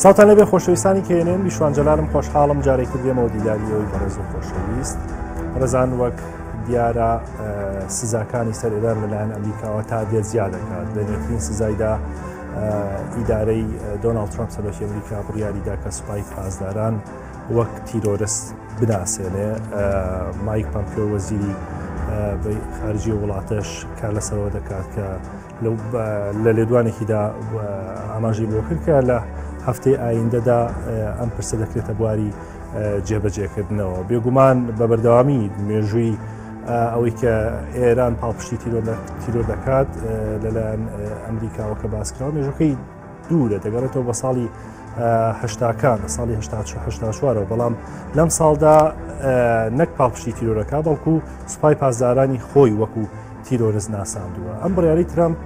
ساڵتان لەبێ خۆشەویستانی کێنێن بیشوانجەلارم خۆشحاڵم جارێکی دێمەوە دیداریەوەی بەڕێز و خۆشەویست ڕێزان وەک دیارە سزاکانی سەر ئێران لەلایەن ئەمریکاوە تا دێت زیاد دەکات لە نێترین سزایدا ئیدارەی دۆناڵد ترامپ سەرۆکی ئەمریکا بڕیاریدا کە سوپای پاسداران وەک تیرۆرست بناسێنێ. مایک پۆمپیۆ وەزیری خارجی وڵاتەش کار لەسەرەوە دەکات کە لە لێدوانێکیدا ئاماژەی بۆ کرد کە لە هەفتەی ئایندەدا ئەم پرسە دەکرێتە بواری جێبەجێکردنەوە. بێگومان بە بەردەوامی مێژووی ئەوەی کە ئێران پاڵپشتی تیرۆر دەکات لەلایەن ئەمریکاوە کە باسکراوە مێژوەکەی دوورە دەگەڕێتەوە بە ساڵی هەشتاکان لە ساڵی هەشتا چوارەوە، بەڵام لەم ساڵدا نەک پاڵپشتی تیرۆرەکە بەڵکو سوپای پاسدارانی خۆی وەکو تیرۆرست ناساندووە. ئەم بڕیاری ترامپ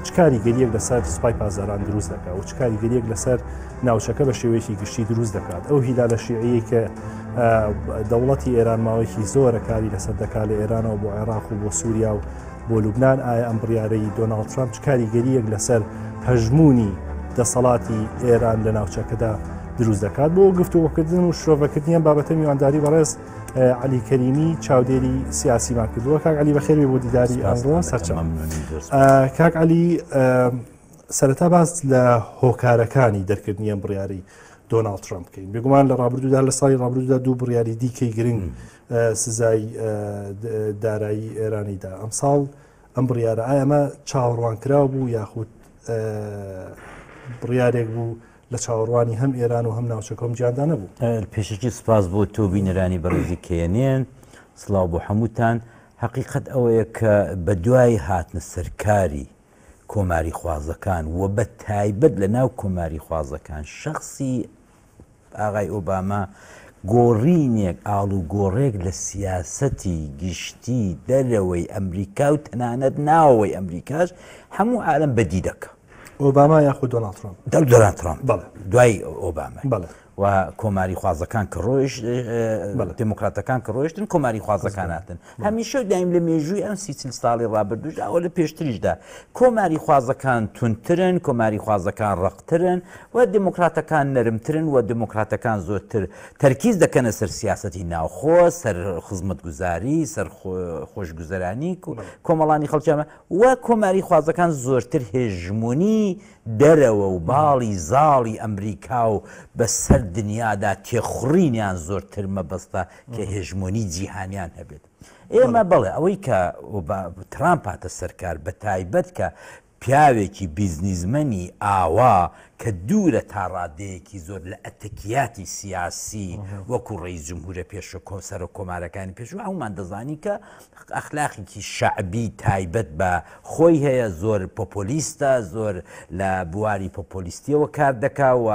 چ کاریگەریەک لەسەر سوپای پاسداران دروست دەکات و چ کاریگەریەک لەسەر ناوچەکە بە شێوەیەکی گشتی دروست دەکات. ئەو هیلالە شیعەیە کە دەوڵەتی ئێران ماوەیەکی زۆرە کاری لەسەر دەکات لە ئێرانەوە بۆ عێراق و بۆ سووریا و بۆ لوبنان، ئایا ئەم بڕیارەی دۆناڵد ترامپ چ کاریگەریەک لەسەر هەژمونی دەسەڵاتی ئێران لە ناوچەکەدا دروست دەکات؟ بۆ گفتوگۆکردن و شرۆڤەکردنیان بابەتە میوانداری بەڕێز عەلی کەریمی چاودێری سیاسیمان کردووە. کاک عەلی بەخێر بۆ دیداری ئەمڕۆ سەرچەم. کاک عەلی، سەرەتا باس لە هۆکارەکانی دەرکردنی ئەم بڕیاری دۆناڵد ترامپ بکەین. بێگومان لە ڕابردوودا لە ساڵی ڕابردوودا دوو بڕیاری دیکەی گرنگ سزای دارایی ئێرانیدا. ئەم ساڵ ئەم بڕیارە ئایا ئەمە چاوەڕوانکراو بوو یاخود بڕیارێک بوو لە چاوەڕوانی هەم ئێران و هەم ناوچەکەم جیاندا نەبوو؟ پێشکی سپاس بۆ تۆ بینەرانی بەڕێزی کێنێن، سڵاو بۆ هەمووتان. حەقیقەت ئەوەیە کە بە دوای هاتنە سەرکاری کۆماری خوازەکان و بە تایبەت لە ناو کۆماری خوازەکان شخصی ئاغای ئۆباما گۆڕینێک ئاڵ و گۆڕێک لە سیاسەتی گشتی دەرەوەی ئەمریکا و تەنانەت ناوەوەی ئەمریکاش هەموو عالەم بەدی دەکە. ئۆباما یاخود دۆناڵد ترامپ؟ دۆناڵد ترامپ دوای ئۆباما بەڵێ. و کۆماری خوازەکان کە ڕۆیشت دموکراتەکان کە ڕۆیشتن کۆماری خوازەکان هاتن. هەمیشە دایم لە مێژووی ئەم 30 ساڵی ڕابردووش ئەوە لە پێشتریشدا کۆماری خوازەکان تونترن، کۆماری خوازەکان ڕقترن و دموکراتەکان نەرمترن و دموکراتەکان زۆرتر تەرکیز دەکەنە سەر سیاسەتی ناوخۆ، سەر خزمەتگوزاری، سەر خۆشگوزەرانی کۆمەڵانی خەڵکیانە و کۆماری خوازەکان زۆرتر هێژمونی دەرەوە و باڵی زاڵی ئەمریکا و بەسەر دنیادا تێخڕینیان زۆرتر مەبەستە کە هێژمۆنی جیهانیان هەبێت. ئێمە بەڵێ ئەوەی کە ترامپ هاتە سەرکار بە تایبەت کە پیاوێکی بیزنیزمەنی ئاوا کە دوورە تا ڕادەیەکی زۆر لە ئەتەکیاتی سیاسی وەکو ڕێیس جمهورە پێشە کۆسەر و کۆمارەکانی پێشوو هەمومان دەزانی کە ئەخلاقێکی شەعبی تایبەت بە خۆی هەیە، زۆر پۆپۆلیستە، زۆر لە بواری پۆپۆلیستیەوە کار دەکا و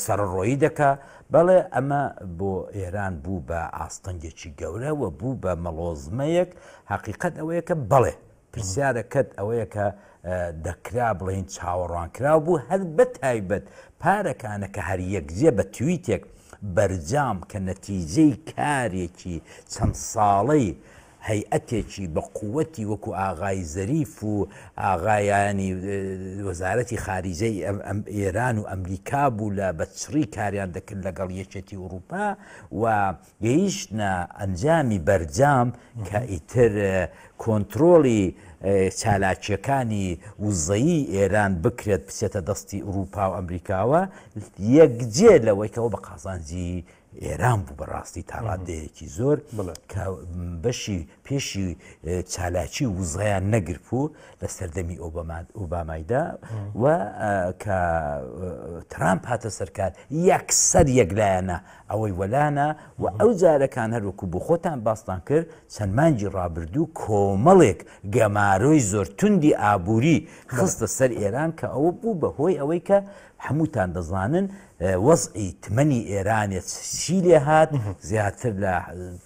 سەرڕۆیی دەکا. بەڵێ ئەمە بۆ ئێران بوو بە ئاستەنگێکی گەورە و بوو بە مەڵۆزمەیەک. حەقیقەت ئەوەیە کە بەڵێ پرسیارەکەت ئەوەیە کە دەکرا بڵێن چاوەڕوانکراو بوو هەر بە تایبەت پارەکانە کە هەر یەکجێ بە تویتێک بەرجام کە نەتیجەی کارێکی چەند ساڵەی هەیئەتێکی بە قووەتی وەکو ئاغای زەریف و ئاغایانی وەزارەتی خارجەی ئێران و ئەمریکا بوو لە بەچڕی کاریان دەکرد لەگەڵ یەکێتی ئوروپا و گەیشتنە ئەنجامی بەرجام کە ئیتر کۆنتترۆڵی چالاکیەکانی وزەیی ئێران بکرێت بچێتە دەستی ئوروپا و ئەمریکاوە یەکجێ لەوەیکەوە بە قازانجی ئێران بوو بەڕاستی تا ڕادەیەکی زۆر کە بەشی پێشی چالاکی وزەیان نەگرت و لە سەردەمی ئۆبامایدا و کە ترامپ هاتە سەرکار یەکسەر یەکلایەنە ئەوەی وەلانە و ئەو جارەکان هەروەکو بۆ خۆتان باستان کرد چەند مانگی ڕابردوو کۆمەڵێک گەمارۆی زۆر توندی ئابووری خستە سەر ئێران کە ئەوە بوو بەهۆی ئەوەی کە هەمووتان دەزانن وەزعی تمەنی ئێرانێت چی لێ هات زیاتر لە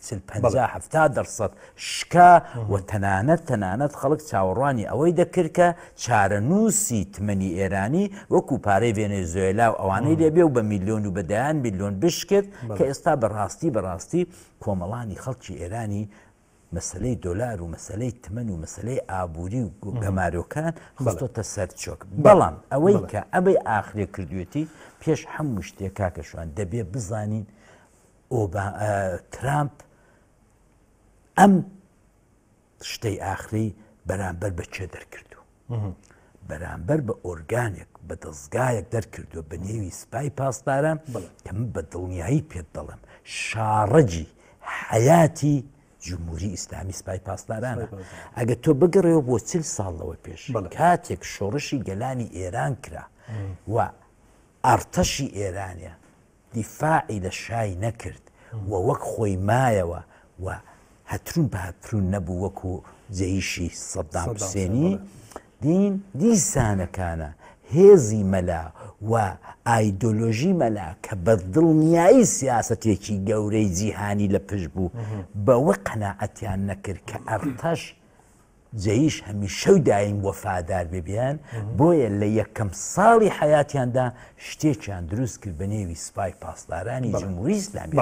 50-70% شکا و تەنانەت خەڵک چاوەڕوانی ئەوەی دەکرد کە چارەنووسی تمەنی ئێرانی وەکو پارەی ڤێنێزوێلا و ئەوانەی لێبێ و بە میلیۆن و بەدایان میلیۆن بشکرد کە ئێستا بەڕاستی کۆمەڵانی خەڵکی ئێرانی مەسلەی دۆلار و مەسلەی تمەن و مەسلەی ئابووری و گەمارۆکان خستۆتە سەرچۆک بەڵام ئەوەی کە ئەبەی ئاخرێ کردوێتی پێش هەموو شتێک کاکەشوان دەبێ بزانین ترامپ ئەم شتەی ئاخری بەرامبەر بە چێ دەرکردو بەرامبەر بە ئۆرگانێک بە دەستگایەک دەرکردو بە نێوی سوپای پاسداران کە من بە دڵنیایی پێت دەڵم شاڕەجی حیاتی جمهوری ئیسلامی سوپای پاسدارانە ئەگە تۆ بگەڕێەوە بۆ 40 ساڵەوە پێش کاتێک شۆڕشی گەلانی ئێران کرا و ئەرتەشی ئێرانە دیفاعی لە شای نەکرد و وەک خۆی مایەوە و هەترون بە هەترون نەبوو وەکو جەیشی سەدام حوسێنی دیسانەکانە هێزی مەلا و ئایدۆلۆژی مەلا کە بە دڵنیایی سیاسەتێکی گەورەی جیهانی لە پشت بوو بەوە قەناعەتیان نەکرد کە ئەرتەش جەیش هەمیشە و دایم وەفادار ببیان بۆیە لە یەکەم ساڵی حیاتیاندا شتێکیان دروست کرد بە نێوی سوپای پاسدارانی جمهوری ئیسلامی.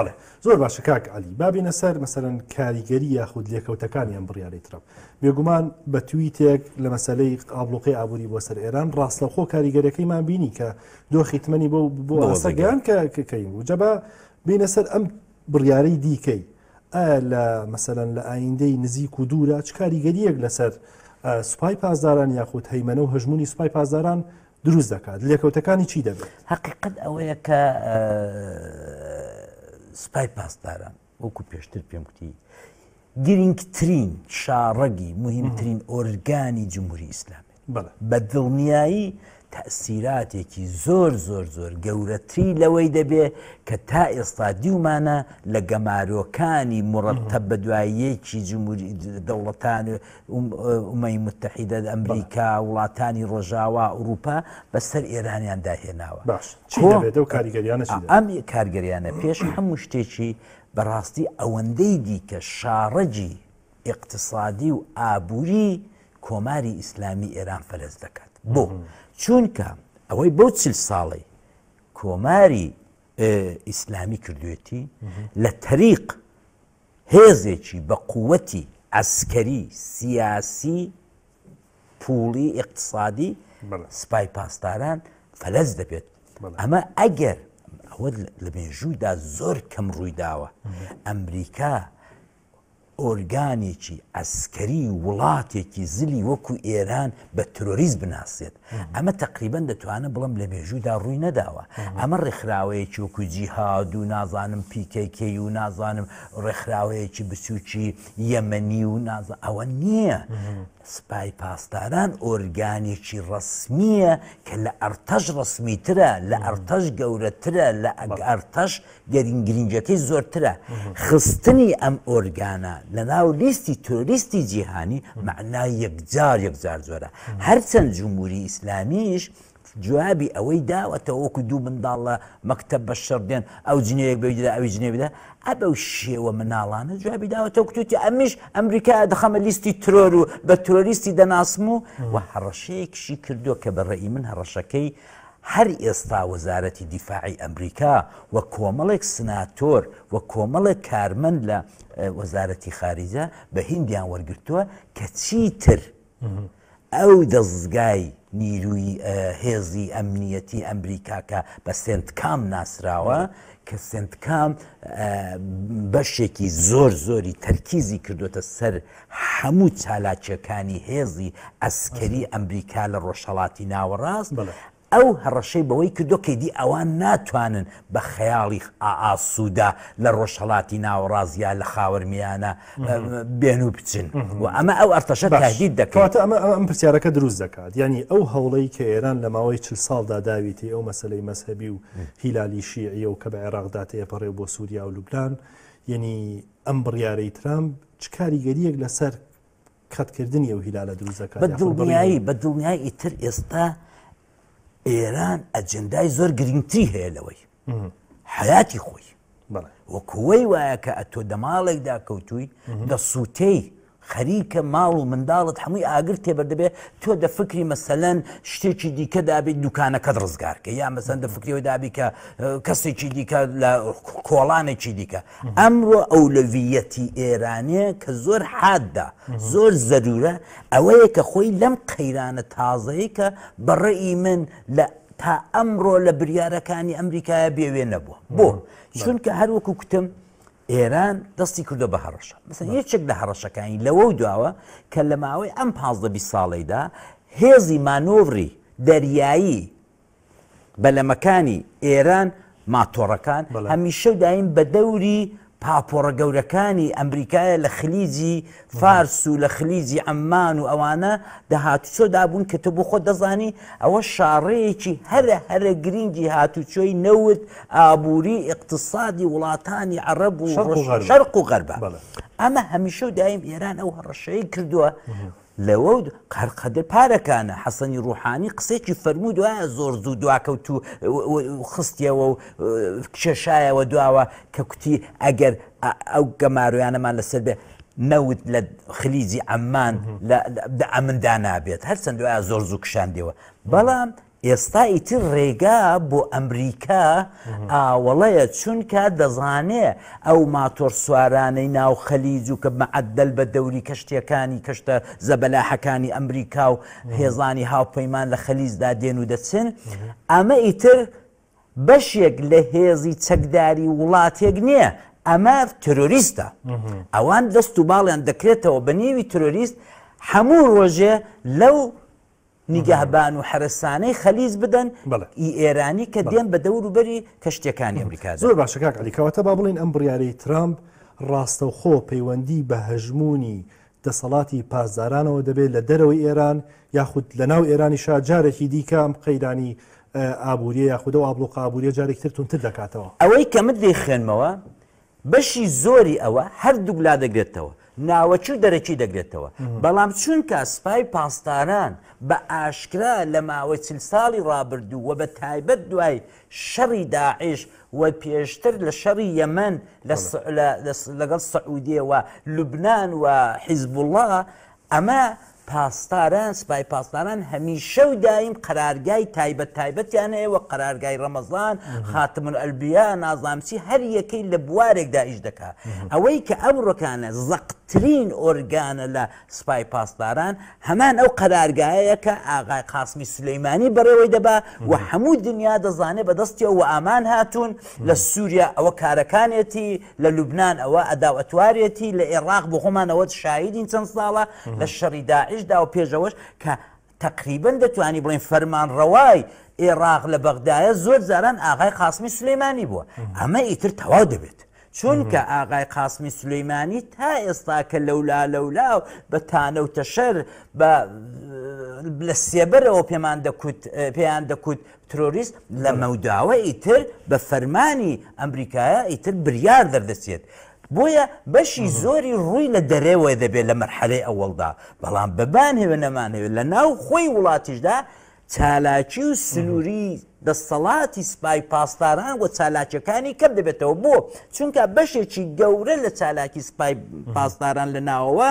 زۆر باشە کاک عەلی بابینە سەر مەسەلەن کاریگەری یاخود لێکەوتەکانیان بڕیاری ترامپ بێگومان بە تویتێک لە مەسەلەی ئابلوقی ئابووری بۆ سەر ئێران ڕاستەوخۆ کاریگەرەکەیمان بینی کە دۆخی تمەنی بۆ ئاسەگەیان کەکەین و جەبا بینە سەر ئەم بڕیارەی دیکەی لە مەسەلەن لە ئایندەی نزیک و دوورە چ کاریگەریەک لەسەر سوپای پاسداران یاخود هەیمەنە و هەژمونی سوپای پاسداران دروست دەکات لێکەوتەکانی چی دەبێت؟ حقیقت ئەوەیە کە سوپای پاسداران وەکو پێشتر پێم گوتی گرنگترین شاڕەگی مهمترین ئۆرگانی جمهوری ئیسلامی بە دڵنیایی تەسیراتێکی زۆر زۆر زۆر گەورەتری لەوەی دەبێ کە تا ئێستا دیومانە لە گەمارۆکانی مڕەتەب بە دواییەکی جمهوری دەوڵەتان ئومەی متحیدە ئەمریکا وڵاتانی ڕۆژاوا ئوروپا بەسەر ئێرانیان داهێناوە. ئەم کارگەریانە پێش هەموو شتێکی بەڕاستی ئەوەندەی دیکە شاڕەجی ئیقتصادی و ئابووری کۆماری ئیسلامی ئێران فەرز دەکات بۆ چونکە ئەوەی بەو 40 ساڵی کۆماری ئیسلامی کردوێتی لە تەریق هێزێکی بە قووەتی ئەسکەری سیاسی پوڵی ئیقتصادی سوپای پاسداران فەلەز دەبێت. ئەمە ئەگەر ئەوە لە مێژوودا زۆر کەم ڕوویداوە ئەمریکا ئۆرگانێکی ئەسکەری وڵاتێکی زلی وەکو ئێران بە تۆریزم بناسێت ئەمە تقریبەن دەتوانە بڵم لە مێژوودا ڕووی نەداوە. ئەمە ڕێکخراوەیەکی وەکو جیهاد و نازانم پیکەیکەی و نازانم ڕێکخراوەیەکی بچووکی یەمەنی و ئەوە نییە. سوپای پاسداران ئۆرگانێکی ڕسمیە کە لە ئەرتەش ڕسمیترە لە ئەرتەش گەورەترە لە ئەرتەش گرنگەکەی زۆرترە. خستنی ئەم ئۆرگانە لە ناو لیستی تۆریستی جیهانی معنای یەکجار زۆرە. هەرچەند جمهوری ئیسلامیش جوابی ئەوەی داوەتە وەکو دوو منداڵ لە مەکتەب بە شەڕدێن ئەو جنێک بەویدا ئەوی جنێ بدە ئەبەو شێوە مناڵانە جوابی داوەتە وەکوتی ئەمیش ئەمریکا دەخەمە لیستی ترۆر و بە تۆریستی دەناسم و هەڕەشەیەکشی کردووە کە بەڕێی من هەڕەشەکەی هەر ئێستا وەزارەتی دیفاعی ئەمریکا و کۆمەڵێک سناتۆر و کۆمەڵێک کارمەند لە وەزارەتی خارجە بە هیندیان وەرگرتووە کە چیتر ئەو دەستگای نیروی هێزی ئەمنیەتی ئەمریکاکە بە سنتکام ناسراوە کە سنتکام بەشێکی زۆری تەرکیزی کردوتە سەر هەموو چالاکیەکانی هێزی ئەسکەری ئەمریکا لە ڕۆژهەڵاتی ناوەڕاست. ئەو هەڕەشەی بەوەی کردو کەیدی ئەوان ناتوانن بە خەیاڵی ئاسوودا لە ڕۆژهەڵاتی ناوەڕازیان لە خاوەرمیانە بێن و بچن و ئەمە ئەو ئەرتەشە تهدید دەکات. ئەم پرسیارەکە دروست دەکات یعنی ئەو هەوڵەی کە ئێران لە ماوەی 40 ساڵدا داویتی ئەو مەسەلەی مەسهەبی و هیلالی شیعیە و کە بە عێراقدا تێپەڕێ بۆ سووریا و لوبنان یعنی ئەم بڕیارەی ترامپ چ کاریگەریەک لەسەر کەتکردنی ئەو هیلالە دروست دەکات؟ بە دڵنیایی ئیتر ئێستا ئێران ئەجندای زۆر گرنگتری هەیە لەوەی حیاتی خۆی وەکوەی وایە کە ئەتۆ دەماڵێکدا کەوتووی دەسووتەی خەریکە ماڵ و منداڵت هەمووی ئاگر تێبەر دەبێت تۆ دەفکری مەسەلەن شتێکی دیکە دابێت دوکانەکەت ڕزگارکە یا مەسەن دەفکریەوە دابی کە کەسێکی دیکە لە کۆڵانێکی دیکە ئەمڕۆ ئەولەویەتی ئێرانێ کە زۆر حاددا زۆر زەرورە ئەوەیە کە خۆی لەم قەیرانە تازەیە کە بەڕێی من لە تا ئەمڕۆ لە بریارەکانی ئەمریکایە بێوێ نەبووە بۆ چونکە هەروەکو کوتم ئێران دەستی کردو بە هەڕەشە مەسەن یەکێک لە هەڕەشەکانی لەوە دواوە کە لە ماوەی ئەم 15 ساڵەیدا هێزی مانۆڤری دەریایی بەلەمەکانی ئێران ماتۆڕەکان هەمیشە دایم بە دەوری پاپۆڕە گەورەکانی ئەمریکایە لە خلیجی فارس و لە خلیجی عەمان و ئەوانە داهاتوچۆدا بوون کە تۆ بۆ خۆ دەزانی ئەوە شاڕەیەکی هەرە گرنگی هاتوچۆی نەوت ئابووری اقتصادی وڵاتانی عەرەب و شەرق و غەربە ئەمە هەمیشە دایم ئێران ئەو هەڕەشەیە کردووە لەوە قەدر پارەکانە حەسەنی ڕوحانی قسێکی فەرموو دوایە زۆر زوو دواکەوت و خستیەوە و کێشایەوە دواوە کە کوتی ئەگەر ئەو گەمارویانەمان لەسەر بێ نەوت لە خلیجی عەمان ئەمندا نابێت هەرچەند دوایە زۆر زوو کشاندەوە بەڵام ئێستا ئیتر ڕێگا بۆ ئەمریکا ئاوەڵەیە چونکە دەزانێ ئەو ماتۆر سوارانەی ناو خەلیج و کە مەعەدەل بە دەوری کەشتیەکانی کەشتە زەبەلاحەکانی ئەمریکا و هێزانی هاوپەیمان لە خەلیجدا دێن و دەچن ئەمە ئیتر بەشێک لە هێزی چەکداری وڵاتێک نییە ئەمە تۆرۆریستە ئەوان دەست و باڵیان دەکرێتەوە بە نێوی تۆرۆریست هەموو ڕۆژێ لەو نیگەهبان و حرسانەی خەلیج بدەن ئێرانی کە دێن بە دەوروبەری کەشتەکانی ئەمریکا زۆر باشە کاک عەلیکەواتە با بڵین ئەم بڕیارەی ترامپ ڕاستەوخۆ پەیوەندی بە هەژمونی دەسەڵاتی پاسدارانەوە دەبێت لە دەرەوەی ئێران یاخود لە ناو ئێرانیشا جارێکی دیکە ئەم قەیرانی ئابووریە یاخودە و ئابلوق ئابووریە جارێکی تر تونتر دەکاتەوە ئەوەی کە من دەیخێنمەوە بەشی زۆری ئەوە هەردوو لا دەگرێتەوە ناوەچوو دەرەکی دەگرێتەوە بەڵام چونکە سپای پاسداران بە ئاشکرا لە ماوەی 40 ساڵی ڕابردوو و بە تایبەت دوای شەڕی داعش و پێشتر لە شەڕی یەمەن لەگەڵ سەعودیە و لوبنان و حیزبوڵڵا ئەمە پاسداران سپای پاسداران هەمیشە و دایم قەرارگای تایبەتیان هەیە و قەرارگای ڕەمەزان خاتم الئەنبیا نازانم چی هەر یەکەی لە بوارێکدا ئیش دەکات ئەوەی کە ئەمڕۆکانە زەقترین ئۆرگانە لە سپای پاسداران هەمان ئەو قەرارگایەیە کە ئاغای قاسمی سولەیمانی بەڕێوەی دەبا و هەموو دنیا دەزانێت بەدەستیەوە و ئامان هاتوون لە سووریا ئەوە کارەکانێتی لە لوبنان ئەوە ئەداوەتوارێتی لە عێراق بۆ خۆمانەوە شاهیدین چەند ساڵە لە شەڕی داعشدا و پێشەوەش کە تقریبا دەتوانی بڵین فەرمانڕەوای عێراق لە بەغدایە زۆر جاران ئاغای قاسمی سولەیمانی بووە ئەمە ئیتر تەواو دەبێت چونکە ئاغای قاسمی سولەیمانی تا ئێستا کە لەولا بە تانە و تەشەر لە سێبەرەوە پێیان دەکوت ترۆریست لە مەوداوە ئیتر بە فەرمانی ئەمریکایە ئیتر بریار دەردەچێت بۆیە بەشی زۆری ڕووی لە دەرێوە دەبێت لە مەرحەلەی ئەوەڵدا بەڵام بەبان هێوە نەمانەوێت لە ناو خۆی وڵاتیشدا چالاکی و سنووری دەسەڵاتی سپای پاسداران و چالاکیەکانی کەم دەبێتەوە بۆ چونکە بەشێکی گەورە لە چالاکی سپای پاسداران لە ناوەوە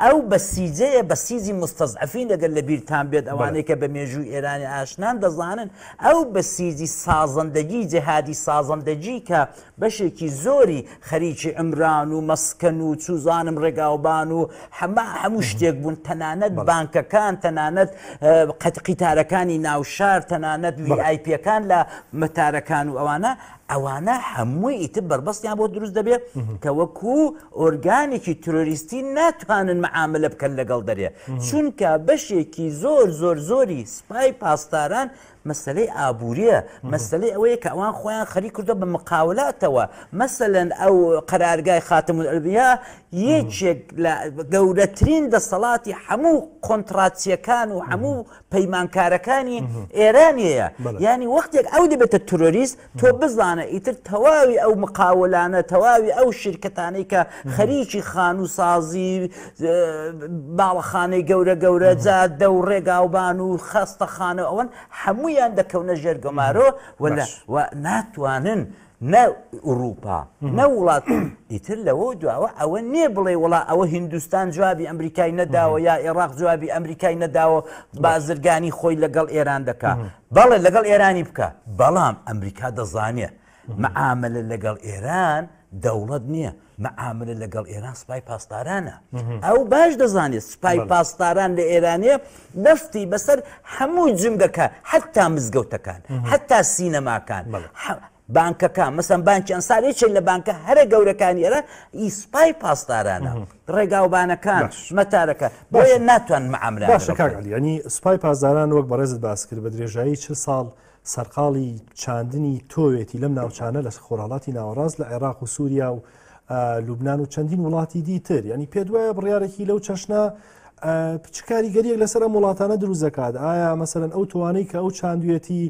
ئەو بەسیجەیە بە سیزی مستەزعفین دەگەر لە بیرتان بێت ئەوانەی کە بە مێژووی ئێرانی ئاشنان دەزانن ئەو بە سیزی سازەندەگی جەهادی سازەندەجی کە بەشێکی زۆری خەریکی عمران و مەسکەن و چوزانم ڕێگاوبان و هەموو شتێک بوون تەنانەت بانکەکان تەنانەت قیتارەکانی ناوشار تەنانەت VIPەکان لە مەتارەکان و ئەوانە هەمووی ئیتر بربەستیان بۆ دروست دەبێت کە وەکو ئۆرگانێکی ترۆریستی ناتوانن مەعاملە بکەن لەگەڵ دەرێ چونکە بەشێکی زۆری سپای پاسداران مەسەلەی ئابووریە مەسەلەی ئەوەیە کە ئەوان خۆیان خەریک کردە بە مقاولاتەوە مەسەلەن ئەو قەرارگای خاتم الئەنبیا یەکێک لە گەورەترین دەسەڵاتی هەموو کۆنتراتچیەکان و هەموو پەیمانکارەکانی ئێرانیەیە یعنی وەختێک ئەو دەبێتە ترۆریست تۆ بزانە ئیتر تەواوی ئەو مقاولانە تەواوی ئەو شرکەتانەی کە خەریکی خانووسازی باڵەخانەی گەورە جادە و ڕێگاوبان و خەستەخانە ئەوەن هەمووی هەمویان دەکەونە ژێر گەمارۆ و ناتوانن نە ئوروپا نە وڵات ئیتر لەوە دواوە ئەوە نییە بڵێ وڵا ئەوە هیندستان جوابی ئەمریکای نەداوە یا عێراق جوابی ئەمریکای نەداوە بازرگانی خۆی لەگەڵ ئێران دەکا بەڵێ لەگەڵ ئێرانی بکە بەڵام ئەمریکا دەزانێت معاملە لەگەڵ ئێران دەوڵەت نییە معاملە لەگەڵ ئێران سوپای پاسدارانە ئەو باش دەزانێت سوپای پاسداران لە ئێرانێ دەستی بەسەر هەموو جنگەکە حتا مزگەوتەکان حتا سینەماکان بانکەکان مەسەن بانکی ئەنسارێکی لە بانکە هەرە گەورەکانی ئێرە ئیسپای پاسدارانە ڕێگاوبانەکان مەتارەکە بۆیە ناتوان معاملە باشە کاکەلی ینی سوپای پاسداران وەک بەڕێزت باس کرد بە درێژایی 40 ساڵ سەرقاڵی چاندنی تۆوێتی لەم ناوچانە لە خۆراڵاتی ناوەڕاست لە عێراق و سووریا و لوبناان و چەندین وڵاتی دیتر ینی پێ دوایە بڕیارێکی لەو چەشنە چ کاریگەریەک لەسەر ئەم وڵاتانە دروست دەکات ئایا مەسەرەن ئەو توانەی کە ئەو چاندوێتی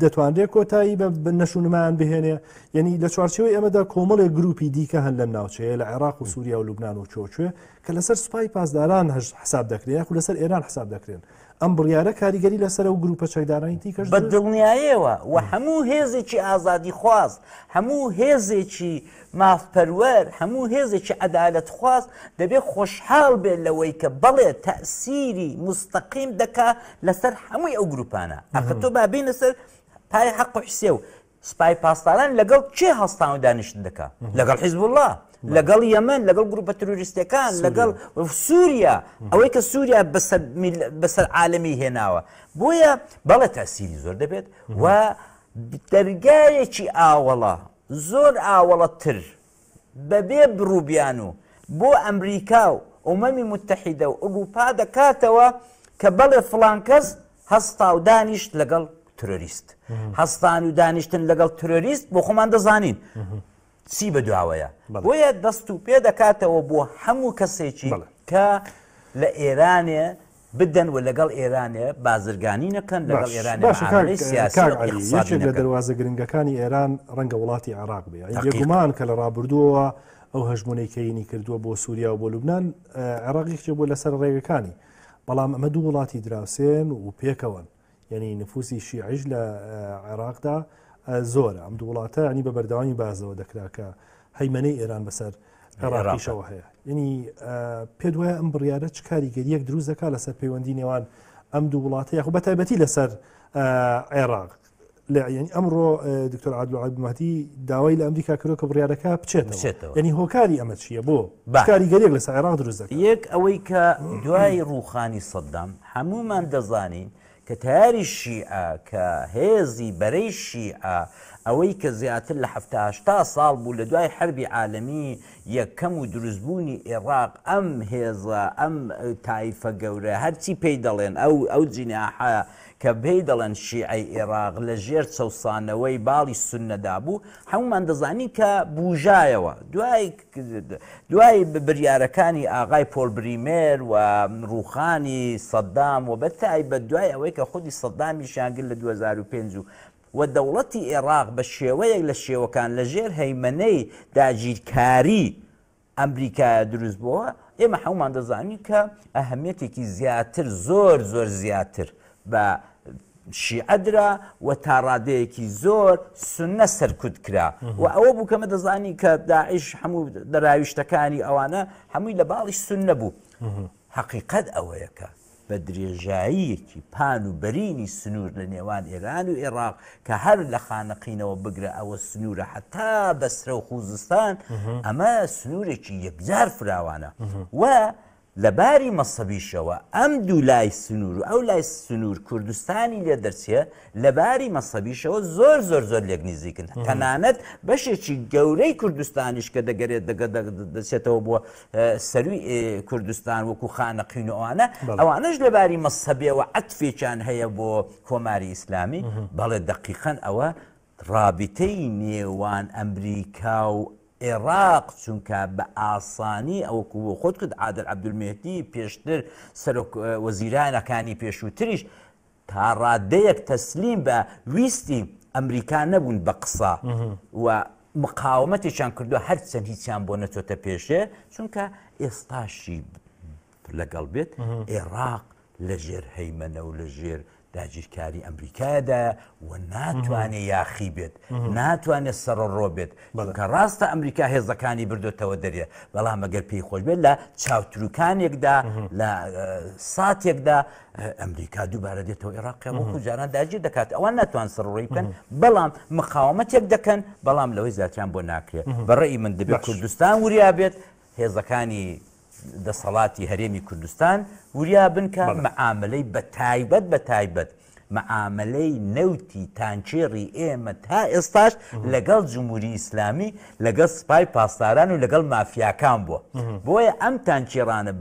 دەتوانرێت کۆتایی بە نەشونمان بهێنێ یعنی لە چوارچەوەی ئەمەدا کۆمەڵێک گروپی دیکە هەن لەم ناوچەیە لە عێراق و سووریا و لوبناان و چۆچوێ کە لەسەر سوپای پاسداران حساب دەکرێن یاخو لەسەر ئێران حساب دەکرێن ئەم بڕیارە کاریگەری لەسەر و گروپە چەکدارانی دیکەش بە دڵنیاییەوە و هەموو هێزێکی ئازادی خواست هەموو هێزێکی مافپەروەر هەموو هێزێکی عەدالەت خواست دەبێت خۆشحاڵ بێت لەوەی کە بەڵێ تەئسیری مستەقیم دەکا لەسەر هەمووی ئەو گروپانە ئەخە تۆ بابینە سەر پای حەق و حیسێ و سوپای پاسداران لەگەڵ چێ هەستان و دانیشتن دەکا لەگەڵ حیزب الله لەگەڵ یەمەن لەگەڵ گروپە تروریستەکان لەگەڵ سووریا ئەوەی کە سووریا بەسەر عالەمی هێناوە بۆیە بەڵێ تەئسیری زۆر دەبێت و دەرگایەکی ئاوەڵە زۆر ئاوەڵەتر بەبێ بڕووبیان و بۆ ئەمریکا و ئومەمی متحیدە و ئوروپا دەکاتەوە کە بەڵێ فڵان کەس هەستا و دانیشت لەگەڵ ترۆریست هەستان و دانیشتن لەگەڵ ترۆریست بۆ خۆمان دەزانین چی بە دواوەیە بۆیە دەست و پێ دەکاتەوە بۆ هەموو کەسێکی کە لە ئێرانێ بدەن و لەگەڵ ئێرانێ بازرگانی نەکەن لەگەڵ ئێرانی سیاسی لە دەواازە گرنگەکانی ئێران ڕەنگە وڵاتی عێراق بێ یەکگومان کە لە ڕابردووەوە ئەو هەژمونەی کەینی کردووە بۆ سووریا و بۆ لوبناان عێراقیێکی بۆ لەسەر ڕێگەکانی بەڵام ئەمە دوو وڵاتی دراوسێن و پێکەوەن یعنی نفوسی شیعیش لە عێراقدا زۆرە ئەم دوو وڵاتە ینی بە بەردەوامی بازەوە دەکرا کە هەیمەنەی ئێران بەسەر عێراقیشەوە هەیە ینی پێ دوایە ئەم بڕیارە چ کاریگەریەک دروست دەکات لەسەر پەیوەندی نێوان ئەم دوو وڵاتە یاخو بە تایبەتی لەسەر عێراق ینی ئەمڕۆ دکتۆر عەبدولعەزیز مەهدی داوای لە ئەمریکا کردو کە بڕیارەکە بچێتەوە ینی هۆکاری ئەمە چییە بۆ کاریگەریەک لەسەر عێراق دروست دەکات یەک ئەوەی کە دوای ڕووخانی سەدام هەمومان دەزانین کە تاری شیعە کە هێزی بەرەی شیعە ئەوەی کە زیاتر لە 70 ساڵ بوو لە دوای حربی عالەمی یەکەم و دروستبوونی عێراق ئەم هێزە ئەم تایفە گەورە هەرچی پێی دەڵێن ئەو جیناحە کە پێی دەڵێن شیعەی عێراق لە ژێر چەوسانەوەی باڵی سوننەدا بوو هەمومان دەزانی کە بوژایەوە دوای بریارەکانی ئاغای پۆل بریمێر و ڕووخانی سەدام و بەتایبەت دوای ئەوەی کە خودی سەدامی شانگر لە 2005 و دەوڵەتی عێراق بە شێوەیەک لە شێوەکان لە ژێر هەیمەنەی داگیرکاری ئەمریکا دروست بووە ئێمە هەمومان دەزانین کە ئەهەمیەتێکی زیاتر زۆر زیاتر بە شیعەدرا و تا ڕادەیەکی زۆر سونە سەرکوت کرا و ئەوە بوو کەمە دەزانی کە داعش هەموو دەراویشتەکانی ئەوانە هەمووی لە باڵی سونە بوو حەقیقەت ئەوەیەکە بە درێژاییەکی پان و بەرینی سنوور لە نێوان ئێران و عێراق کە هەر لە خانەقینەوە بگرە ئەوە سنوورە حتا بەسرە و خوزستان ئەمە سنوورێکی یەکجار فراوانە و لەباری مەسەبیشەوە ئەم دوو لای سنوور و ئەو لای سنوور کوردستانی لێ دەرچێ لەباری مەسەبیشەوە زۆر لێک نزیکن تەنانەت بەشێکی گەورەی کوردستانیش کە دەگەرێت دەچێتەوە بۆ سەروی کوردستان وەکو خانەقین و ئەوانەش لەباری مەسەبیەوە عەتفێکیان هەیە بۆ کۆماری ئیسلامی بەڵێ دەقیقەن ئەوە ڕابطەی نێوان ئەمریکا و عێراق چونکە بە ئاسانی ئەوەکو بۆ خۆت کرد عادل عەبدولمێهدی پێشتر سەرۆک وەزیرانەکانی پێشووتریش تا ڕادەیەک تەسلیم بە ویستی ئەمریکا نەبوون بە قسە و مقاومەتێکیان کردووە هەرچەند هیچیان بۆ نەچۆتە پێشێ چونکە ئێستاشی لەگەڵ بێت عێراق لە ژێر هەیمەنە و لە ژێر داگیرکاری ئەمریکادا و ناتوانێت یاخی بێت ناتوانێت سەرڕۆ بێت کە ڕاستە ئەمریکا هێزەکانی بردوێتەوە دەرێ بەڵام ئەگەر پێی خۆش بێت لە چاوتروکانێکدا لە ساتێکدا ئەمریکا دووبارە دێتەوە عێراقی وەکو جاران داگیر دەکات ئەوان ناتوان سەرڕۆی بکەن بەڵام مقاومەتێک دەکەن بەڵام لەوەی زیاتریان بۆ ناکرێت بەڕێی من دەبێت کوردستان وریا بێت هێزەکانی دەسەڵاتی هەرێمی کوردستان وریا بنکە مەعاملەی بە تایبەت مەعاملەی نەوتی تانچێڕی ئێمە تا ئێستاش لەگەڵ جمهوری ئیسلامی لەگەڵ سپای پاسداران و لەگەڵ مافیاکان بووە بۆیە ئەم تانچێڕانە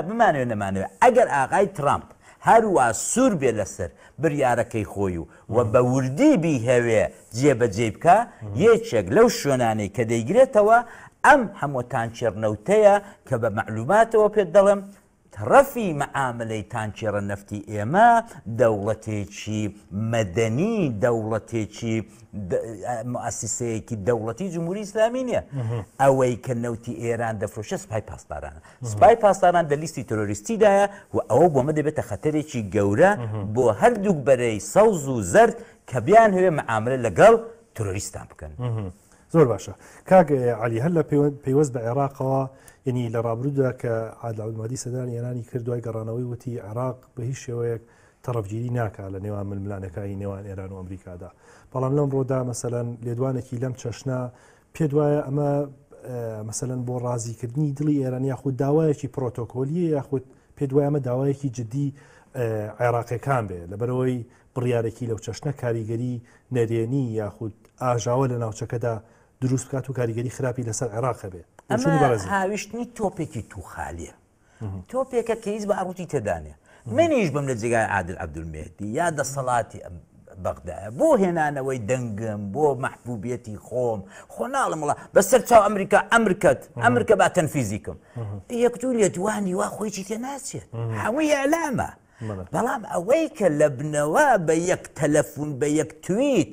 بمانوێ نەمانوێت ئەگەر ئاغای ترامپ هەروە سوور بێ لەسەر بڕیارەکەی خۆی و بە وردی بیهەوێ جێبەجێ بکە یەکێک لەو شوێنانەی کە دەیگرێتەوە ئەم هەموو تانچێڕنەوتەیە کە بە معلوماتەوە پێت دەڵێم تەڕەفی مەعاملەی تانچێڕە نەفتی ئێمە دەوڵەتێکی مەدەنی دەوڵەتێکی مؤسسەیەکی دەوڵەتی جمهوری ئیسلامی نییە ئەوەی کە نەوتی ئێران دەفرۆشە سپای پاسدارانە سپای پاسداران لە لیستی تۆرۆریستیدایە و ئەوە بۆمە دەبێتە خەتەرێکی گەورە بۆ هەردووک بەرەی سەوز و زەرد کە بیان هەوێ مەعاملە لەگەڵ تۆرۆریستان بکەن. زۆر باشە کاک عەلی هەر لە پەیوەست بە عێراقەوە یعنی لە ڕابردوودا کە عادل عەبدولمەجید سەردانی ئێرانی کرد دوای گەڕانەوەی وتی عێراق بە هیچ شێوەیەک تەڕەفگیری ناکات لە نێوان ململانەکانی نێوان ئێران و ئەمریکادا بەڵام لەم ڕۆدا مەسەلەن لێدوانێکی لەم چەشنا پێت وایە ئەمە مەسەلەن بۆ ڕازیکردنی دڵی ئێران یاخود داوایەکی پرۆتۆکۆلیە یاخود پێت وایە ئەمە داوایەکی جدی عێراقیەکان بێ لەبەرەوەی بڕیارێکی لەو چەشنە کاریگەری نەرێنی یاخود ئاژاوە لە ناوچەکەدا دروست بکات و کاریگەری خراپی لەسەر عێراق بێ ئەمە هاویشتنی تۆپێکی تووخالیە تۆپێکە کە هیچ بە ئاڕوتی تێدانێ منیش بم لە جێگای عادل عەبدولمێهدی یا دەسەڵاتی بەغدایە بۆ هێنانەوەی دەنگم بۆ مەحبوبیەتی خۆم خۆ ناڵم وڵا بەسەر چاو ئەمریکا با تەنفیزیکم یەکدوو لێدوانی وا خۆیی تێ ناچێت هەمووی ئەعلامە بەڵام ئەوەی کە لە بنەوە بە یەک تەلەفۆن بە یەک تویت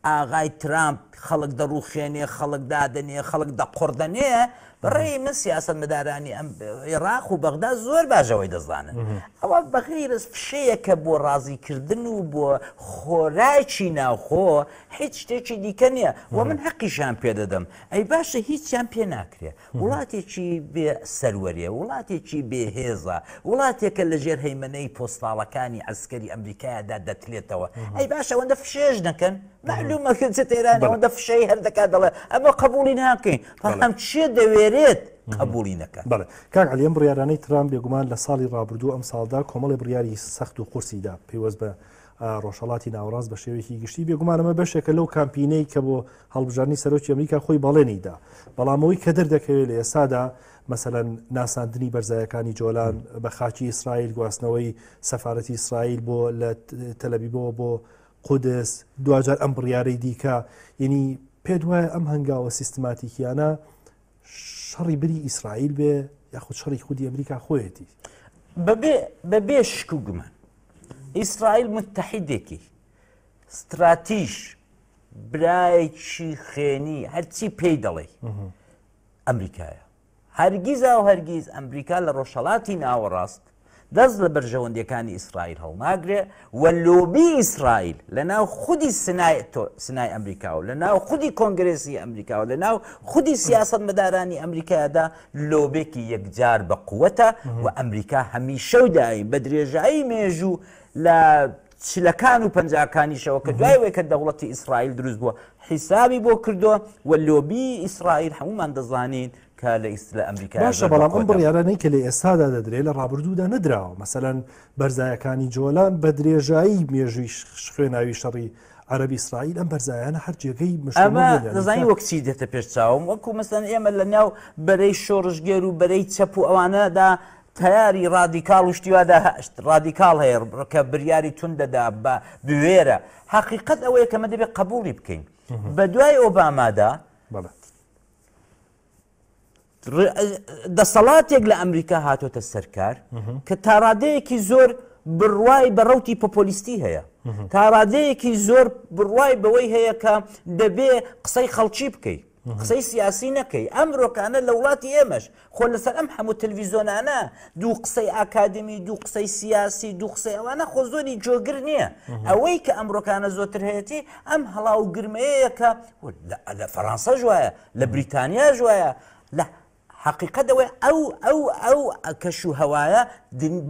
ئاغای ترامپ خەڵک دەڕوخێنێ خەڵک دادنێ خەڵک دەقڕدەنێ بەڕێی من سیاست مەدارانی ئەم عێراق و بەغدا زۆر باشەوەی دەزانن ئەوە بەغیرە فشەیەکە بۆ ڕازیکردن و بۆ خۆراکی ناوخۆ هیچ شتێکی دیکە نییە و من حەقیشان پێ دەدەم ئەی باشە هیچیان پێ ناکرێ وڵاتێکی بێ سەروەریە وڵاتێکی بێهێزە وڵاتێکە لە ژێر هەیمەنەی پۆستاڵەکانی عەسکەری ئەمریکایەدا دەتلێتەوە ئەی باشە ئەوەندە فشێش نەکەن معلومە کردێت ئێران ئەوەندە فشەی هەردەکات دەڵێ ئەمە قبولی ناکەین بەڵام چێ دەوێرێت قبولی نەکات. بەڵێ کاک عەلی ئەم بڕیارانەی ترامپ بێگومان لە ساڵی ڕابردوو ئەم ساڵدا کۆمەڵی بڕیاری سەخت و قورسیدا پێوەست بە ڕۆژهەڵاتی ناوەڕاست بە شێوەیەکی گشتی بێگومان ئەمە بەشێکە لەو کامپینەی کە بۆ هەڵبژاردننی سەرۆکی ئەمریکا خۆی بەڵێنیدا بەڵامەوەی کە دەردەکەوێت لە ئێستادا مەسەلەن ناساندنی بەرزایەکانی جۆلان بە خاچی ئیسرائیل گواستنەوەی سەفارەتی ئیسرائیل بۆ لە تەلەڤیڤەوە بۆ قودس دوجار ئەم بڕیارەی دیکە یعنی پێت وایە ئەم هەنگاوە سیستماتیکیانە شەڕی بری ئیسرائیل بێ یاخود شەڕی خودی ئەمریکا خۆیەتی بەبێ شک و گومان ئیسرائیل متحیدێکی ستراتیژ برایەکی خێنی هەرچی پێی دەڵێ ئەمریکایە هەرگیز ئەمریکا لە ڕۆژهەڵاتی ناوەڕاست دەست لە بەرژەوەندەکانی ئیسرائیل هەڵناگرێ و لۆبی ئیسرائیل لە ناو خودی سنای ئەمریکا و لە ناو خودی کۆنگرێسی ئەمریکا و لە ناو خودی سیاست مەدارانی ئەمریکایەدا لۆبێکی یەکجار بە قووەتە و ئەمریکا هەمیشە و دایم بە درێژایی مێژوو لە چلەکان و پەنجاکانیشەوە کە دوای کە دەوڵەتی ئیسرائیل دروست بووە حیسابی بۆ کردووە و لۆبی ئیسرائیل هەمومان دەزانین کە لە ئەمریکا باشە بەڵام ئەم بڕیارانەی کە لە ئێستادا دەدرێت لە ڕابردوودا نەدراوە مەسەلەن بەرزایەکانی جۆلان بە درێژایی مێژووی خوێناوی شەڕی عەرەبی ئیسرائیل ئەم بەرزایانە هەر جێگەی ئەمە دەزانی وەکچی دێتە پێش چاوم وەکو مەسەلەن ئێمە لە ناو بەرەی شۆڕژگێر و بەرەی چەپ و ئەوانەدا تیاری ڕادیکاڵ و شتیوادا ڕادیکاڵ هەیە کە بریاری تون دەدا بە بوێرە حەقیقەت ئەوەیە کەمە دەبێت قبولی بکەین بە دوای ئۆبامادا دەسەڵاتێک لە ئەمریکا هاتۆتە سەرکار کە تاڕادەیەکی زۆر بڕوای بە ڕەوتی پۆپۆلیستی هەیە تاڕادەیەکی زۆر بڕوای بەوەی هەیە کە دەبێ قسەی خەڵکی بکەیت قسەی سیاسی نەکەی ئەمڕۆکانە لە وڵاتی ئێمەش خۆ لەسەر ئەم هەموو تەلەڤیزۆنانە دوو قسەی ئاکادمی دوو قسەی سیاسی دوو قسەی ئەوانە خۆ زۆری جۆگر نییە ئەوەی کە ئەمڕۆکانە زۆتر هەیەی ئەم هەڵاو گرمەیە کە لە فەڕەنسا ژوایە لە بریتانیا ژوایە لە حقیقەتەوەی ئەو کەش و هەوایە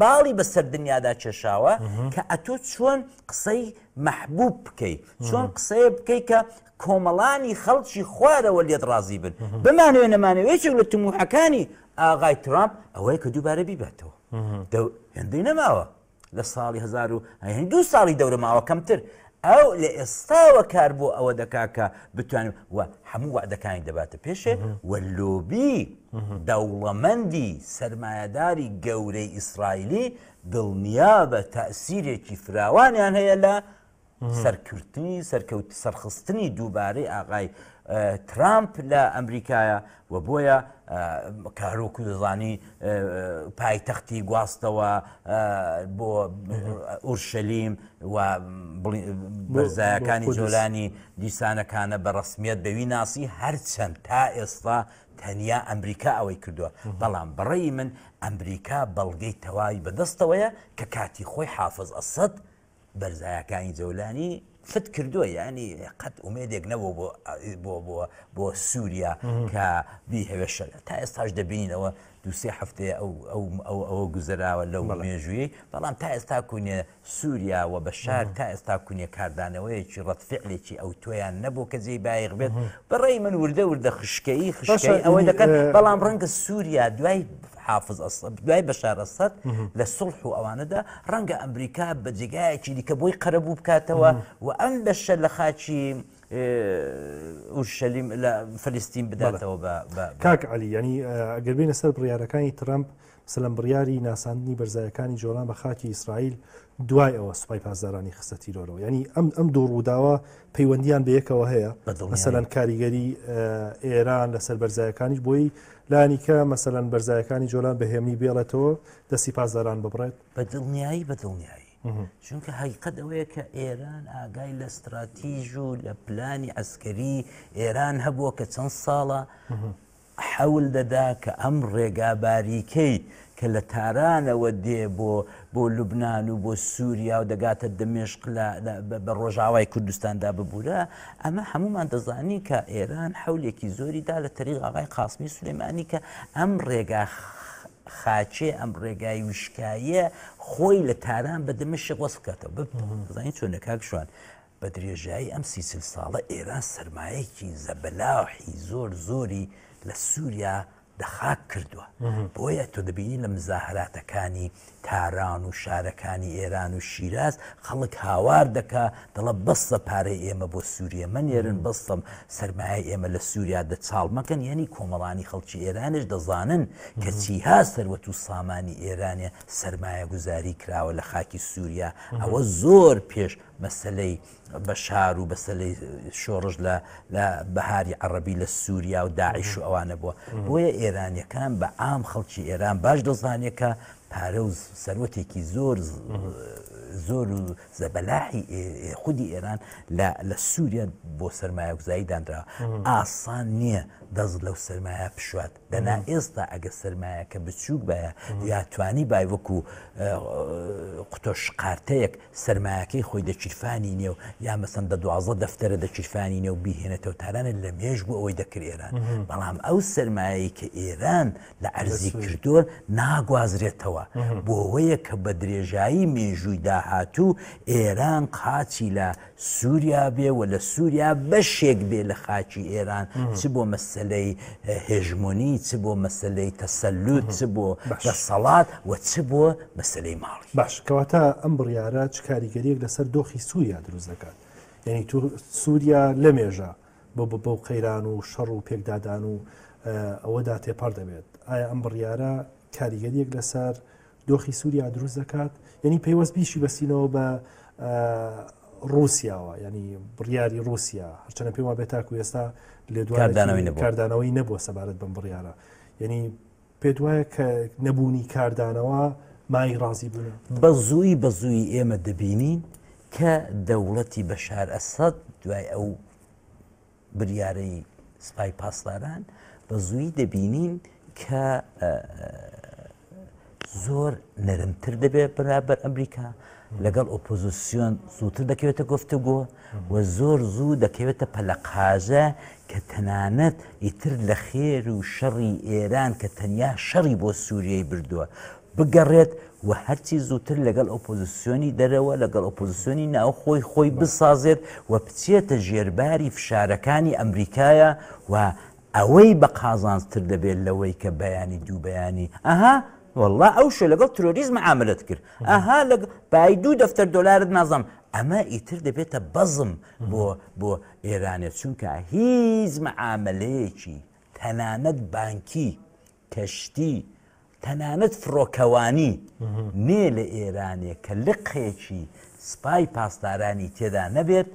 باڵی بەسەر دنیادا کێشاوە کە ئەتۆ چۆن قسەی مەحبوب بکەیت چۆن قسەیە بکەیت کە کۆمەڵانی خەڵکی خوارەوە لێت ڕازی بن بمانوێ نەمانەوەیەکێک لە تموحەکانی ئاغای ترامپ ئەوەیە کە دووبارە بیبێتەوە هێندەی نەماوە لە ساڵی 12 ساڵی دەورە ماوە کەمتر ئەو لە ئێستاوە کار بۆ ئەوە دەکا کە بتوانین و هەموو وعدەکانی دەباتە پێشێ و لۆبی دەوڵەمەندی سەرمایەداری گەورەی ئیسرائیلی دڵنیا بە تەئسیرێکی فراوانیان هەیە لە سەرکردنی سەرخستنی دووبارەی ئاغای ترامپ لە ئەمریکایە و بۆیە کارۆک و دەزانی پایتەختی گواستەوە بۆ ئورشەلیم و بەرزایەکانی جۆلانی دیسانەکانە بە ڕسمیەت بەوی ناسی هەرچەند تا ئێستا تەنیا ئەمریکا ئەوەی کردووە بەڵام بەڕێی من ئەمریکا بەڵگەی تەواوی بەدەستەوەیە کە کاتی خۆی حافظ ئەسەد بەرزایەکانی جەولانی فت کردووە ینی قەت ئومێدێک نەبوو بۆ سووریا کە بیهێوێشە تا ئێستاش دەبینینەوە دووسێ هەفتەیە ئەوە گوزەراوە لەو مێژووی بەڵام تا ئێستا کوونیە سووریا و بەشار تا ئێستا کوونیە کاردانەوەیەکی ڕەتفعلێکی ئەو تۆیان نەبوو کە جێی بایغ بێت بەڕێی من وردە خشکەی ئەوەی دەکەن بەڵام ڕەنگە سووریا دوای حافظ ئەسەد دوای بەشار ئەسەد لە سڵح و ئەوانەدا ڕەنگە ئەمریکا بە جێگایەکی دیکە بۆی قەرەبوو بکاتەوە و ئەم بەشە لە خاچی ئورشەلیم لە فەلیستین بداتەوە کاک عەلی ینی ئەگەر بینە سەر بڕیارەکانی ترامپ سەلەم بڕیاری ناساندنی بەرزایەکانی جۆڵان بە خاکی ئیسرائیل دوای ئەوە سوپای پاسدارانی خستە تیرۆرەوە ینی ئەم دوو ڕووداوە پەیوەندیان بە یەکەوە هەیە مەسەلەن کاریگەری ئێران لەسەر بەرزایەکانیش بۆی لانی کە مەسەلەن بەرزایەکانی جۆلان بەهێمنی بێڵێتەوە دەستی پاسداران ببڕێت بەدڵنیایی چونکە حقیقت ئەوەیە کە ئێران ئاگای لە استراتیژ و لە پلانی عسکەری ئێران هەبووە کە چەند ساڵە حەول دەدا کە ئەم ڕێگا باریکەی کە لە تارانەوە دێ بۆ لوبناان و بۆ سووریا و دەگاتە دەمێشق بە ڕۆژاوای کوردستاندا ببوورە ئەمە هەمومان دەزانی کە ئێران حولێکی زۆری دا لە تەریق ئاغای قاسمی سولەیمانی کە ئەم ڕێگا خاچێ ئەم ڕێگای وشکاییە خۆی لە تاران بە دەمەشق وەسف بکاتەوە بزانین چۆنە کاک شوان بە درێژایی ئەم 30 ساڵە ئێران سەرمایەکی زەبەلاحی زۆری لە سووریا دەخاک کردووە بۆیە تۆ دەبینی لە مزاهراتەکانی تاران و شارەکانی ئێران و شیراز خەڵک هاوار دەکا دەڵە بەستە پارەی ئێمە بۆ سووریە منێرن بەستم سەرمایە ئێمە لە سووریا دەچاڵ مەکەن یعنی کۆمەڵانی خەڵکی ئێرانش دەزانن کە چیها سەروەت و سامانی ئێرانێ سەرمایە گوزاری کراوە لە خاکی سووریا ئەوە زۆر پێش مەسلەی بەشار و بەسەلەی شۆڕژ لە بەهاری عەرەبی لە سووریا و داعیش و ئەوانە بووە بۆیە ئێرانیەکان بە عام خەڵکی ئێران باش دەزانێکە پارە و سەروەتێکی زۆر و زەبەلاحی خودی ئێران لە سووریا بۆ سەرمایە گوزاری دانراوە ئاسان نییە دەست لەو سەرمایە پشوات دەنا ئێستا ئەگە سەرمایەکە بچووک بایە یا توانی بای وەکو قوتۆش قارتەیەک سەرمایەکەی خۆی دەچیرفانی نیە و یا مەسەن 12 دەفتەرە دەچیرفانی نیە و بیهێنێتەوە تارانە لە مێژ بوو ئەوەی دەکرد ئێران بەڵام ئەو سەرمایەی کە ئێران لە ئەرزی کردووە ناگوازرێتەوە بۆ ئەوەیە کە بە درێژایی مێژووی داهاتوو ئێران قاچی لە سووریا بێ و لە سووریا بەشێک بێ لە خاچی ئێران چ بۆ مەسەلەی هێژمۆنی چ بۆ مەسەلەی تەسەلوت چ بۆ دەسەڵات و چ بۆ مەسەلەی ماڵی باش کەواتە ئەم بڕیارە چ کاریگەریەک لەسەر دۆخی سووریا دروست دەکات یعنی تو سووریا لە مێژە بۆ قەیران و شەڕ و پێکدادان و ئەوەدا تێپەڕ دەبێت ئایا ئەم بڕیارە کاریگەریەک لەسەر دۆخی سووریا دروست دەکات یعنی پەیوەست بیشی بەسینەوە بە رووسیاوە ینی بڕیاری رووسیا هەرچەنە پێم وابێت تاکو ئێستا لێ کاردانەوەی نەبووە سەبارەت بەم بڕیارە یعنی پێت وایە کە نەبوونی کاردانەوە مای ڕازی بوون بە زووی ئێمە دەبینین کە دەوڵەتی بەشار ئەسەد دوای ئەو بریارەی سپای پاسداران بە زووی دەبینین کە زۆر نەرمتر دەبێت بەرامبەر ئەمریکا لەگەڵ ئۆپۆزیسیۆن زووتر دەکەوێتە گفتوگۆ و زۆر زوو دەکەوێتە پەلەقاژە کە تەنانەت ئیتر لە خێر و شەڕی ئێران کە تەنیا شەڕی بۆ سووریای بردووە بگەڕێت و هەرچی زووتر لەگەڵ ئۆپۆزیسیۆنی دەرەوە لەگەڵ ئۆپۆزیسیۆنی ناو خۆی بسازێت و بچێتە ژێرباری فشارەکانی ئەمریکایە و ئەوەی بە قازانتر دەبێت لەوەی کە بەیانی دوو بەیانی ئەها والله ئەو شو لەگەڵ ترۆریزم عاملت کرد ئەها بای 2 دەفتەر دۆلارت نازەم ئەمە ئیتر دەبێتە بەزم بۆ ئێرانێت چونکە هیچ معاملەیەکی تەنانەت بانکی کەشتی تەنانەت فڕۆکەوانی نێ لە ئێرانێ کە لقێکی سپای پاسدارانی تێدا نەبێت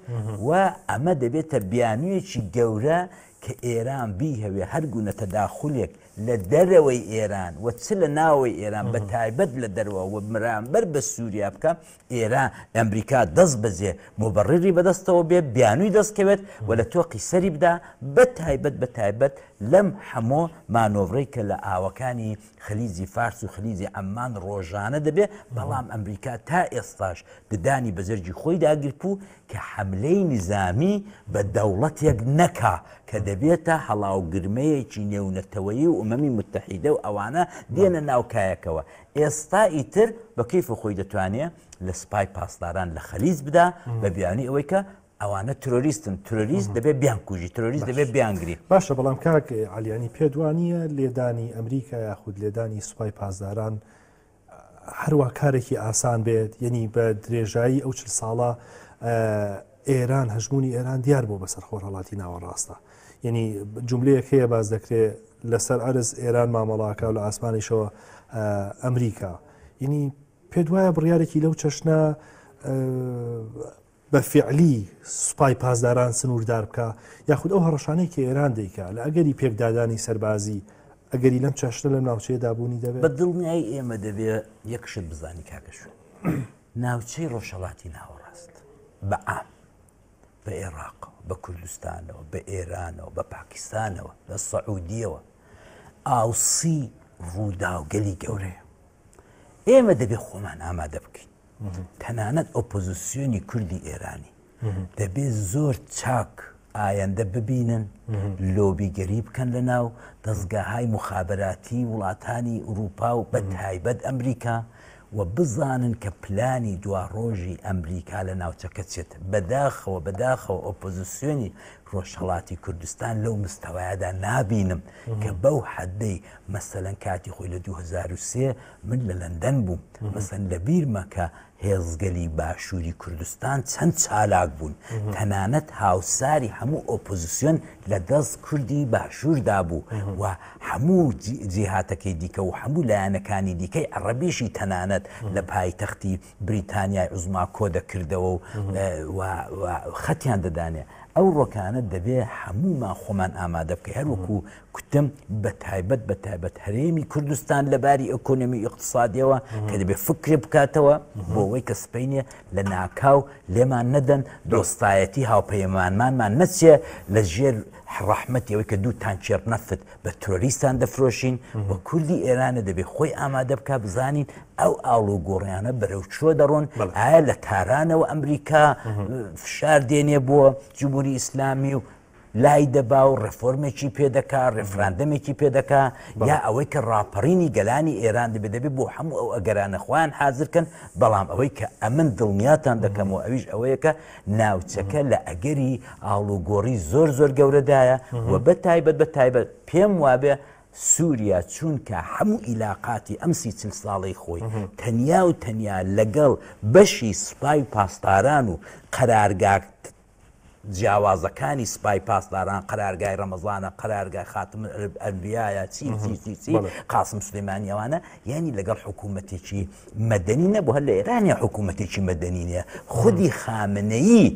و ئەمە دەبێتە بیانوویەکی گەورە کە ئێران بیهەوێ هەرگوونە تەداخولێک لە دەرەوەی ئێران و چ لە ناوەی ئێران بە تایبەت لە دەرەوە و بەرامبەر بە سووریا بکە ئێران ئەمریکا دەست بەجێ مۆبەڕێری بەدەستەوە بێ بیانووی دەستکەوێت و لە تۆقی سەری بدا بە تایبەت لەم هەموو مانۆڤڕەی کە لە ئاوەکانی خلیجی فارس و خلیجی عەمان ڕۆژانە دەبێت بەڵام ئەمریکا تا ئێستاش ددانی بەجەرگی خۆی داگرپوو کە حەملەی نظامی بە دەوڵەتێک نەکا کە دەبێتە هەڵاوگرمەیەکی نێونەتەوەیی و ئومەمی متحیدە و ئەوانە دێنە ناوکایەکەوە ئێستا ئیتر بە کەیف خۆی دەتوانێت لە سپای پاسداران لە خەلیج بدا بە بیانی ئەوەی کە ئەوانە ترۆریستن ترۆریست دەبێت بیان کوژی ترۆریست دەبێت بیانگری باشە بەڵام کاک عەلیانی پێدوانیە لێدانی ئەمریکا یاخود لێدانی سوپای پاسداران هەروە کارێکی ئاسان بێت یعنی بە درێژایی ئەو 40 ساڵە ئێران هەژمونی ئێران دیار بۆ بەسەر خۆرهەڵاتی ناوەڕاستە یعنی جملەیەک هەیە باز دەکرێت لەسەر ئەرز ئێران مامەڵاکە و لە ئاسمانیشەوە ئەمریکا یعنی پێت وایە بڕیارێکی لەو چەشنە بە فعلی سوپای پاسداران سنووردار بکە یاخود ئەو هەڕەشانەی کە ئێران دەیکا لە ئەگەری پێکدادانی سەربازی ئەگەری لەم چەشنە لەم ناوچەیە دابوونی دەبێت بە دڵنیایی ئێمە دەبێت یەکشت بزانی کاکەشو ناوچەی ڕۆژهەڵاتی ناوەڕاست بە عام بە عێراقەوە بە کوردستانەوە بە ئێرانەوە بە پاکستانەوە لە سەعودیەوە ئاوسی ڕووداوگەلی گەورەیە ئێمە دەبێت خۆمان ئامادە بکەین تەنانەت ئۆپۆزیسیۆنی کوردی ئێرانی دەبێت زۆر چاک ئایەندە ببینن لۆبیگەری بکەن لە ناو دەستگاهای مخابراتی وڵاتانی ئوروپا و بە تایبەت ئەمریکا و بزانن کە پلانی دواڕۆژی ئەمریکا لە ناوچەکە چێت بەداخەوە ئۆپۆزیسیۆنی ڕۆژهەڵاتی کوردستان لەو مستەوایەدا نابینم کە بەو حەدەی مەسەلەن کاتی خۆی لە 2003 من لە لەندەن بووم مەسەن لە بیرمە کە هێزگەلی باشووری کوردستان چەند چالاک بوون تەنانەت هاوساری هەموو ئۆپۆزیسیۆن لە دەست کوردی باشووردا بوو و هەموو جیهاتەکەی دیکە و هەموو لایەنەکانی دیکەی عەرەبیشی تەنانەت لە پایتەختی بریتانیای عوزما کۆ دەکردەوە و خەتیان دەدانێ ئەو ڕۆکانە دەبێت هەمومان خۆمان ئامادە بکەین هەروەکو کوتم بە تایبەت هەرێمی کوردستان لەباری ئۆکۆنۆمی ئیقتصادیەوە کە دەبێت فکرێ بکاتەوە بۆ ئەوەی کە سپەینێ لە ناکاو لێمان نەدەن دۆستایەتی هاوپەیمانمانمان نەچێ لە ژێر ڕەحمەتیەوەی کە 2 تانچێر نەفت بە ترۆریستان دەفرۆشین و کوردی ئێرانە دەبێت خۆی ئامادە بکە بزانین ئەو ئاڵوگۆڕیانە بەرەو چۆ دەڕۆن ئایا لە تارانەوە ئەمریکا فشار دێنێ بۆ جمهوری ئیسلامی و لای دەبا و ڕێفۆرمێکی پێدەکا ڕێفراندەمێکی پێدەکا یا ئەوەی کە ڕاپەڕینی گەلانی ئێران دەبێت بۆ هەموو ئەو ئەگەرانە خۆیان حازرکەن بەڵام ئەوەی کە ئەمن دڵنیاتان دەکەم و ئەویش ئەوەیە ناوچەکە لە ئەگەری ئاڵوگۆڕی زۆر گەورەدایە و بە تایبەت پێم وابێ سووریا چونکە هەموو ئیلاقاتی ئەم 40 ساڵەی خۆی تەنیا لەگەڵ بەشی سوپای پاسداران و قەرارگا جیاوازەکانی سپای پاسداران قەرارگای ڕەمەزانە قەرارگای خاتم ئەنبیایە چی قاسم سلێمانیەوانە یعنی لەگەڵ حکوومەتێکی مەدەنی نەبوو هەر لە ئێرانیا حکوومەتێکی مەدەنی نیە خودی خامنەیی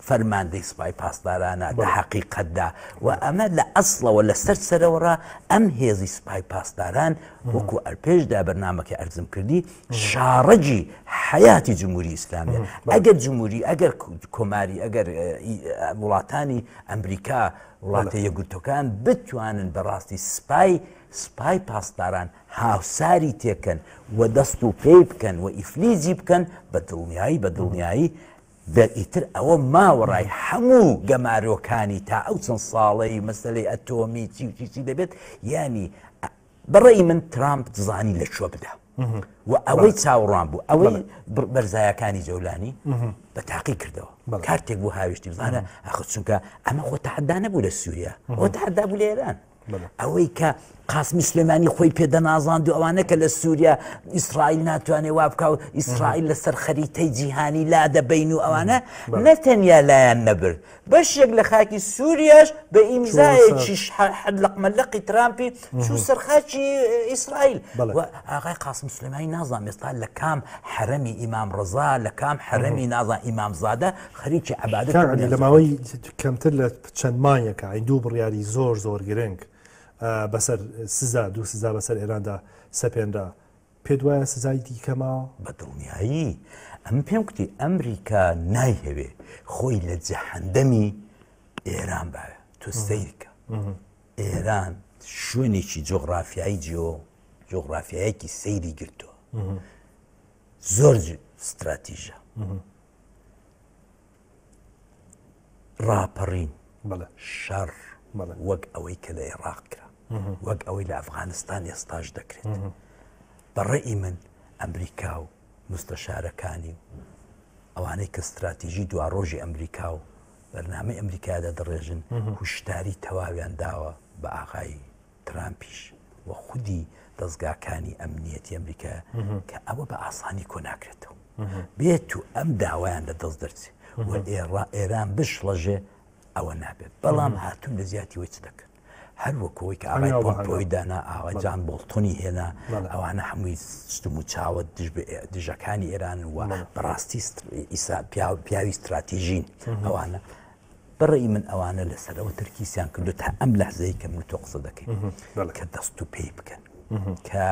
فەرماندەی سوپای پاسدارانە لە حەقیقەتدا و ئەمە لە ئەسڵەوە لە سەرەوەڕا ئەم هێزی سوپای پاسداران وەکو ئەرپێشدا بەرنامەکە ئەرزم کردی شارەجی حیاتی جمهوری ئیسلامیە ئەگەر جمهوری ئەگەر کۆماری ئەگەر وڵاتانی ئەمریکا وڵاتە یەکگرتوەکان بتوانن بەڕاستی سوپای پاسداران هاوساری تێکەن و دەست و پێی بکەن و ئیفلیزی بکەن بە دڵنیایی ئیتر ئەوە ماوەڕای هەموو گەمارۆکانی تا ئەو چەند ساڵەی مەسەلەی ئەتۆمی چی دەبێت ینی بەڕێی من ترامپ دزانی لە کوێ بدا و ئەوەی چاوەڕوان بوو ئەوەی بەرزایەکانی جەولانی بە تاقی کردەوە کارتێک بوو هاویشتی بزانە ئەخ چونکە ئەمە خۆ تەحەدا نەبوو لە سووریا ئەوە تەحەدا بوو لە ئێران ئەوەی کە قاسمی سلێمانی خۆی پێدەنازاند و ئەوانە کە لە سووریا ئیسرائیل ناتوانێت وا بکە و ئیسرائیل لەسەر خەریتەی جیهانی لا دەبین و ئەوانە نەتەنیا لایەن نەبرد بەشێک لە خاکی سووریاش بە ئیمزایەکی حەدلەقمەلەقی ترامپی چوو سەرخاکی ئیسرائیل ئاغای قاسم سلێمانی نازان ئێستا لە کام حرەمی ئیمام ڕەزا لە کام حرەمی نازان ئیمامزادە خەریکی عەبادەت لە ماوەی کەمتر لە چەند مانگێکە دوو بڕیاری زۆر گرنگ بەسەر دوو سزا بەسەر ئێراندا سەپێنرا پێت وایە سزای دیکەماوە بە دڵنیایی ئەم پێم کوتی ئەمریکا نایهەوێ خۆی لە جەهەندەمی ئێران باوێ تۆ سەیرکە ئێران شوێنێکی جۆغرافیایەکی سەیری گرتووە زۆر استراتیژە ڕاپەڕین شەڕ وەک ئەوەی کە لە عێراق کرا وەک ئەوەی لە ئەفغانستان ئێستاش دەکرێت بەڕێی من ئەمریکا و مستەشارەکانی ئەوانەی کە استراتیژی دواڕۆژی ئەمریکا و بەرنامەی ئەمریکادا دەڕێژن هوشداری تەواویان داوە بە ئاغای ترامپیش و خودی دەستگاکانی ئەمنیەتی ئەمریکا کە ئەوە بە ئاسانی کۆ ناکرێتەوە بێت و ئەم داوایان لە دەست دەرچێت و ئێران بشڵەژێ ئەوە نابێت بەڵام هاتوون لە زیاتی وی چ دەکەن هەر وەکەوەی کە ئاغای پۆمپۆی دانا ئاغای جان بۆڵتۆنی هێنا ئەوانە هەمووی ستم و چاوە دژەکانی ئێران وە بەڕاستی پیاوی استراتیژین ئەوانە بەڕێی من ئەوانە لەسەرەوە ترکیسیان کردو تا ئەم لەحزەی کە من تۆ قسە دەکەین کە دەست و پێی بکەن کە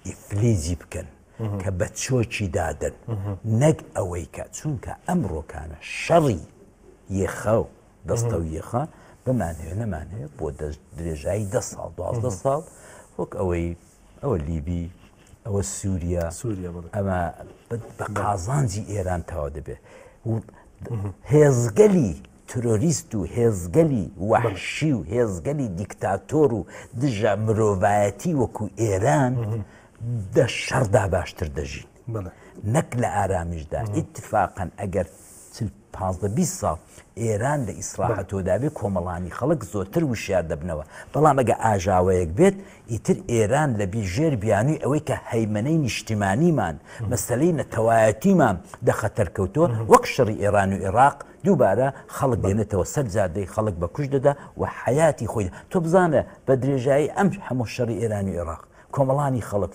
ئیفلیزی بکەن کە بە چۆکی دادن نەک ئەوەی کە چونکە ئەمڕۆکانە شەڕی یێخە و دەستە و یێخە بمانهێ نەمانهەیە بۆ درێژایی 10 ساڵ 12 ساڵ وەک ئەوە لیبی ئەوە سووریا ئەمە بە قازانجی ئێران تەواو دەبێت هێزگەلی ترۆریست و هێزگەلی وەحشی و هێزگەلی دیکتاتۆر و دژە مرۆڤایەتی وەکو ئێران دە شەڕدا باشتر دەژین نەک لە ئارامیشدا ئیتفاقەن ئەگەر 15-20 ساڵ ئێران لە ئیسراحەتۆدابێ کۆمەڵانی خەڵک زۆرتر وشیار دەبنەوە بەڵام ئەگە ئاژاوەیەک بێت ئیتر ئێران لە ژێر بیانووی ئەوەی کە هەیمەنەی نیشتیمانیمان مەسەلەی نەتەوایەتیمان دەخەتەرکەوتۆ وەک شەڕی ئێران و عێراق دووبارە خەڵک دێنێتەوە سەر جادەی خەڵک بە کوش دەدا و حیاتی خۆی تۆ بزانە بە درێژایی ئەم هەموو شەڕی ئێران و عێراق کۆمەڵانی خەڵک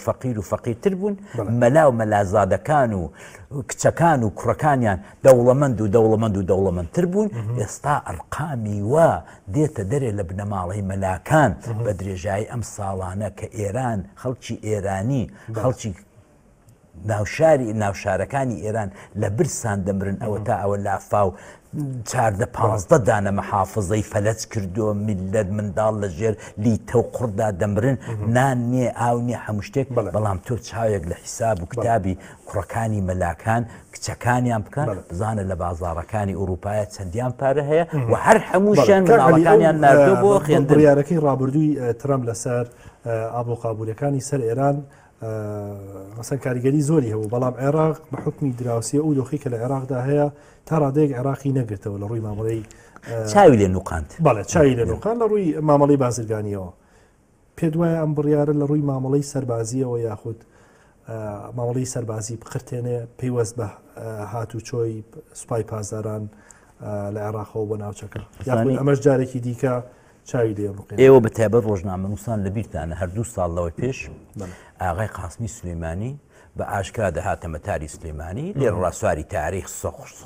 فەقیر و فەقیرتر بوون مەلا و مەلازادەکان و کچەکان و کوڕەکانیان دەوڵەمەندتر بوون ئێستا ئەرقامی وا دێتە دەرێ لە بنەماڵەی مەلاکان بە درێژایی ئەم ساڵانە کە ئێران خەڵکی ئێرانی خەڵکی ناوشارەکانی ئێران لە برسان دەمرن ئەوە تا ئەوە لافاو 14-15 دانە مەحافظەی فەلەج کردووە میلەت منداڵ لە ژێر لیتە و قوڕدا دەمرن نان نییە ئاو نییە هەموو شتێک بەڵام تۆ چاوێک لە حیساب و کتابی کوڕەکانی مەلاکان کچەکانیان بکەن بزانە لە بازاڕەکانی ئوروپایە چەندیان پارە هەیە و هەر هەمووشیان مناڵەکانیان ناردووە بۆ خوێندن بڕیارەکەی ڕابردووی ترامپ لەسەر ئابوقابوولەکانی سەر ئێران مەسەن کاریگەری زۆری هەبوو بەڵام عێراق بە حکمی دراوسیە ئەو دۆخی کە لە عێراقدا هەیە تا ڕادەیەک عێراقی نەگرتەوە لە ڕووی مامەڵەی چاوی لێ نوقاند بەڵێ چاوی لێ نوقاند لە ڕووی مامەڵەی بازرگانیەوە پێت وایە ئەم بڕیارە لە ڕووی مامەڵەی سەربازیەوە یاخود مامەڵەی سەربازی بخرتێنێ پەیوەست بە هاتوچۆی سوپای پاسداران لە عێراقەوە بۆ ناوچەکە یاخود ئەمەش جارێکی دیکە چاوی لێ نوقاند ئێوە بە تایبەت ڕۆژنامەنووسان لە بیرتانە هەر 2 ساڵ لەوەی پێش ئاغای قاسمی سلێمانی بە ئاشکرا دەهاتەمە تاری سلێمانی لێر ڕاسواری تاریخ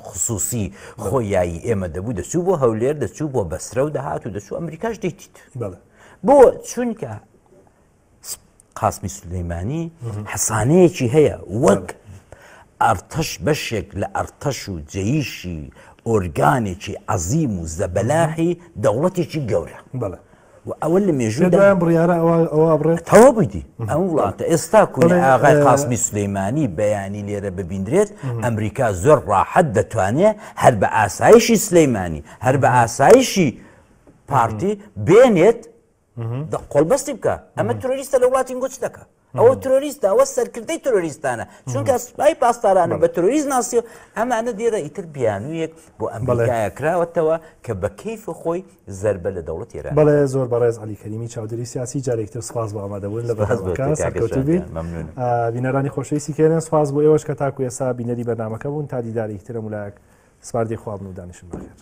خصوصی خۆیایی ئێمە دەبوو دەچوو بۆ هەولێر دەچوو بۆ بەسرە و دەهات و دەچوو ئەمریکاش دەیتیت بۆ چونکە قاسمی سلەیمانی حەسانەیەکی هەیە وەک ئەرتەش بەشێک لە ئەرتەش و جەیشی ئۆرگانێکی عەزیم و زەبەلاحی دەوڵەتێکی گەورە و ئەوە لە مێژوودا بڕیارە ئەوە بڕێت تەوا بوویدی ئەم وڵاتە ئێستا کوێ ئاغای قاسمی سلەیمانی بەیانی لێرە ببیندرێت ئەمریکا زۆر ڕاحەت دەتوانێت هەر بە ئاسایشی سلەیمانی هەر بە ئاسایشی پارتی بێنێت قۆڵبەستی بکە ئەمە تۆریستە لە وڵاتی گوچ دەکە ئەوە تۆریستە ئەوە سەرکردەی تۆریستانە چونکە سوپای پاسدارانە بە تۆریست ناسیۆ ئەمانە دیێرە ئیتر بیانوویەک بۆ ئەمریکایە کراوەتەوە کە بە کەیف خۆی زەربە لە دەوڵەت ئێران بەڵێ زۆر بەڕێز عەلی کەریمی چاودێری سیاسی جارێکتر سپاس بۆ ئامادەبوون لە بەڕێزەکە سەرکەوتوبی بینەرانی خۆشەویستی کێنن سپاس بۆ ئێوەش کە تاکو ئێستا بینەری بەرنامەکە بوون تا دیداری یەکترە مولایەک سپاردی خوابن و دانیشتن بەخێر.